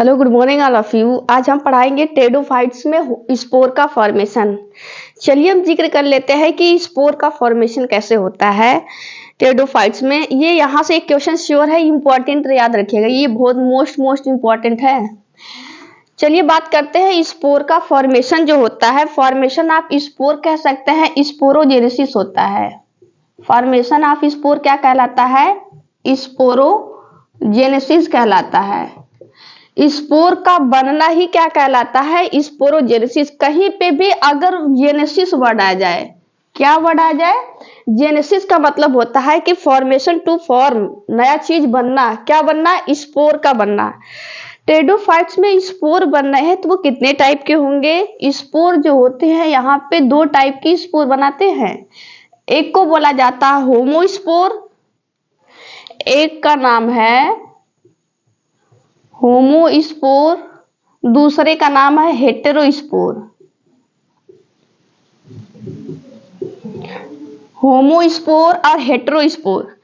Hello, good morning all of you. आज हम पढ़ाएंगे टेरिडोफाइट्स में स्पोर का फॉर्मेशन। चलिए हम जिक्र कर लेते हैं कि स्पोर का फॉर्मेशन कैसे होता है टेरिडोफाइट्स में। ये यहाँ से एक क्वेश्चन श्योर है, इंपॉर्टेंट, याद रखिएगा, ये बहुत मोस्ट इंपॉर्टेंट है। चलिए बात करते हैं स्पोर का फॉर्मेशन जो होता है। फॉर्मेशन आप स्पोर कह सकते हैं, स्पोरोजेनेसिस होता है। फॉर्मेशन ऑफ स्पोर क्या कहलाता है? स्पोरोजेनेसिस कहलाता है। स्पोर का बनना ही क्या कहलाता है? स्पोरोजेनेसिस। कहीं पे भी अगर जेनेसिस वर्ड आ जाए, क्या वर्ड आ जाए? जेनेसिस का मतलब होता है कि फॉर्मेशन टू फॉर्म, नया चीज बनना। क्या बनना? स्पोर का बनना। टेरिडोफाइट्स में स्पोर बनना है तो वो कितने टाइप के होंगे? स्पोर जो होते हैं यहाँ पे दो टाइप की स्पोर बनाते हैं। एक को बोला जाता है होमोस्पोर, एक का नाम है होमोस्पोर, दूसरे का नाम है हेटेरोस्पोर। होमोस्पोर और हेटेरोस्पोर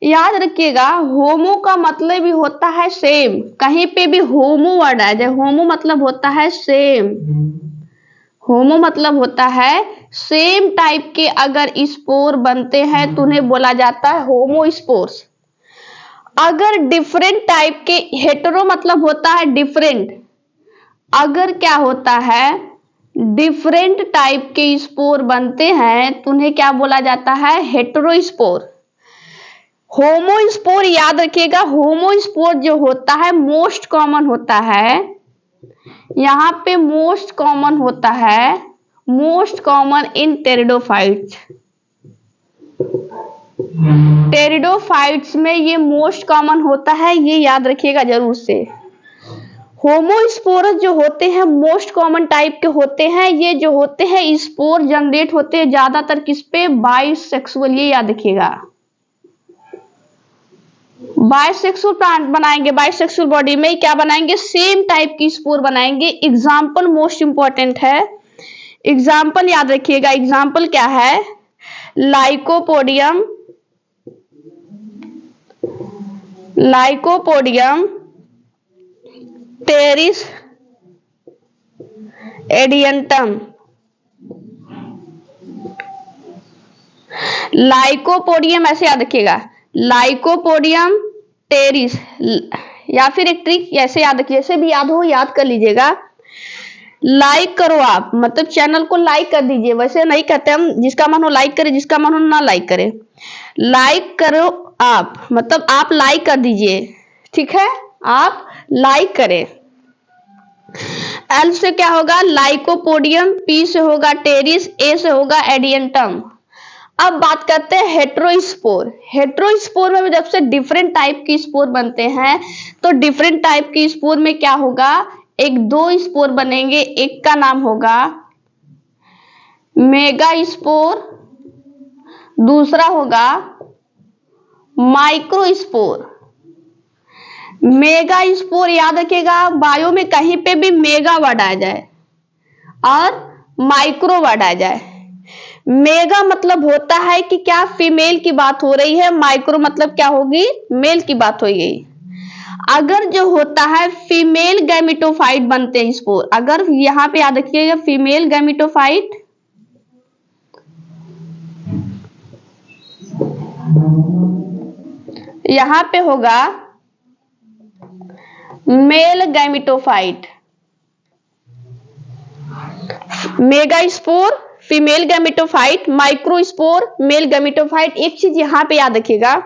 याद रखिएगा। होमो का मतलब भी होता है सेम, कहीं पे भी होमो वर्ड आ जाए, होमो मतलब होता है सेम। होमो मतलब होता है सेम टाइप के अगर स्पोर बनते हैं तो उन्हें बोला जाता है होमोस्पोर्स। अगर डिफरेंट टाइप के, हेटेरो मतलब होता है डिफरेंट, अगर क्या होता है डिफरेंट टाइप के स्पोर बनते हैं तो उन्हें क्या बोला जाता है? हेटेरोस्पोर। होमोस्पोर याद रखिएगा, होमोस्पोर जो होता है मोस्ट कॉमन होता है, यहां पे मोस्ट कॉमन होता है, most common in pteridophytes. Pteridophytes में ये मोस्ट कॉमन होता है, ये याद रखिएगा जरूर से। होमोस्पोरस जो होते हैं मोस्ट कॉमन टाइप के होते हैं। ये जो होते हैं स्पोर जनरेट होते हैं ज्यादातर किस पे? बाइसेक्सुअल। ये याद रखिएगा, बाइसेक्सुअल प्लांट बनाएंगे, बाइसेक्सुअल बॉडी में क्या बनाएंगे? सेम टाइप की स्पोर बनाएंगे। एग्जाम्पल मोस्ट इंपॉर्टेंट है, एग्जाम्पल याद रखिएगा। एग्जाम्पल क्या है? Lycopodium, Lycopodium Pteris Adiantum. Lycopodium ऐसे याद रखिएगा, लाइकोपोडियम टेरिस। या फिर एक ट्रिक ऐसे याद रखिए, जैसे भी याद हो याद कर लीजिएगा। लाइक करो आप, मतलब चैनल को लाइक कर दीजिए। वैसे नहीं कहते हम, जिसका मन हो लाइक करे, जिसका मन हो ना लाइक करे। लाइक करो आप, मतलब आप लाइक कर दीजिए, ठीक है? आप लाइक करें। एल से क्या होगा? लाइकोपोडियम, पी से होगा टेरिस, ए से होगा एडियंटम। अब बात करते हैं हेटेरोस्पोर। हेटेरोस्पोर में जब से डिफरेंट टाइप की स्पोर बनते हैं तो डिफरेंट टाइप की स्पोर में क्या होगा? एक दो स्पोर बनेंगे, एक का नाम होगा मेगा स्पोर, दूसरा होगा माइक्रोस्पोर। मेगा स्पोर याद रखिएगा, बायो में कहीं पे भी मेगा वर्ड आ जाए और माइक्रो वर्ड आ जाए। मेगा मतलब होता है कि क्या फीमेल की बात हो रही है, माइक्रो मतलब क्या होगी? मेल की बात हो गई। अगर जो होता है फीमेल गैमेटोफाइट बनते हैं स्पोर, अगर यहां पे याद रखिएगा फीमेल गैमेटोफाइट, यहां पे होगा male gametophyte. Mega spore female gametophyte, microspore male gametophyte. एक चीज यहां पे याद रखिएगा,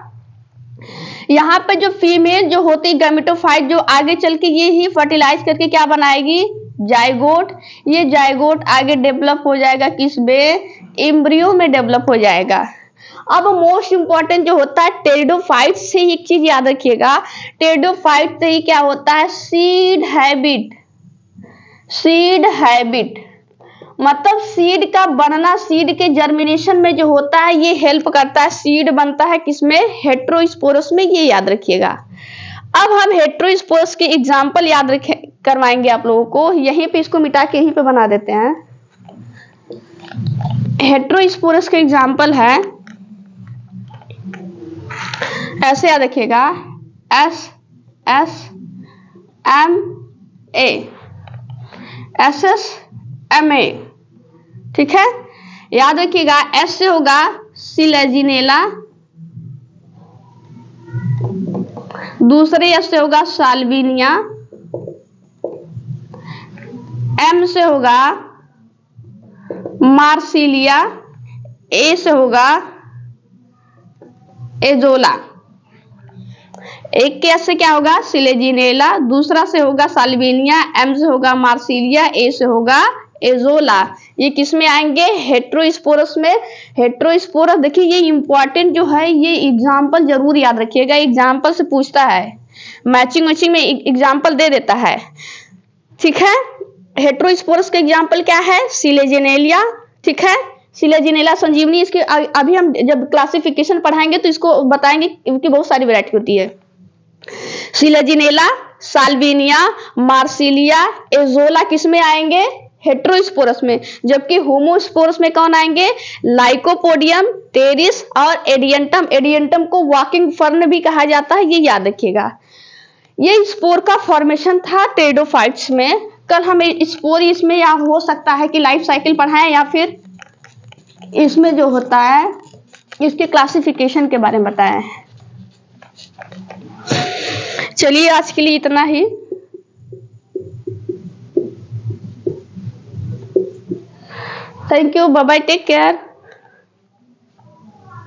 यहाँ पे जो फीमेल जो होती है गैमेटोफाइट, जो आगे चल के ये ही फर्टिलाइज करके क्या बनाएगी? जाइगोट। ये जाइगोट आगे डेवलप हो जाएगा किस में? एम्ब्रियो में डेवलप हो जाएगा। अब मोस्ट इंपॉर्टेंट जो होता है टेरिडोफाइट से ही एक चीज याद रखिएगा, टेरिडोफाइट से ही क्या होता है? Seed habit. सीड हैबिट मतलब सीड का बनना, सीड के जर्मिनेशन में जो होता है ये हेल्प करता है। सीड बनता है किसमें? हेटेरोस्पोरस में, ये याद रखिएगा। अब हम हेटेरोस्पोरस के एग्जांपल याद रखे करवाएंगे आप लोगों को। यहीं पे इसको मिटा के यहीं पे बना देते हैं। हेटेरोस्पोरस के एग्जांपल है, ऐसे याद रखिएगा, S S M A, SSMA, ठीक है। याद रखिएगा एस से होगा सिलेजिनेला, दूसरे एस से होगा साल्विनिया, एम से होगा मार्सिलिया, ए से होगा एजोला। एक के एस से क्या होगा सिलेजिनेला, दूसरा से होगा साल्विनिया, एम से होगा मार्सिलिया, ए से होगा एजोला। ये किस में आएंगे हेट्रोस्पोरस में। हेट्रोस्पोरस देखिए ये इंपॉर्टेंट जो है, ये एग्जाम्पल जरूर याद रखिएगा, एग्जाम्पल से पूछता है, मैचिंग मैचिंग में एग्जाम्पल दे देता है, ठीक है। हेट्रोस्पोरस का एग्जाम्पल क्या है सिलेजिनेलिया, ठीक है। सिलेजिनेला संजीवनी, इसके अभी हम जब क्लासिफिकेशन पढ़ाएंगे तो इसको बताएंगे कि बहुत सारी वैरायटी होती है। सिलेजिनेला, साल्विनिया, मार्सिलिया, एजोला किस में आएंगे हेट्रोस्पोरस में, जबकि होमोस्पोरस में कौन आएंगे लाइकोपोडियम, टेरिस और एडियंटम। एडियंटम को वॉकिंग फर्न भी कहा जाता है, ये याद रखिएगा। ये स्पोर का फॉर्मेशन था टेरिडोफाइट्स में। कल हम स्पोर इसमें या हो सकता है कि लाइफ साइकिल पढ़ाएं या फिर इसमें जो होता है इसके क्लासिफिकेशन के बारे में बताएं। चलिए आज के लिए इतना ही। Thank you, bye bye, take care.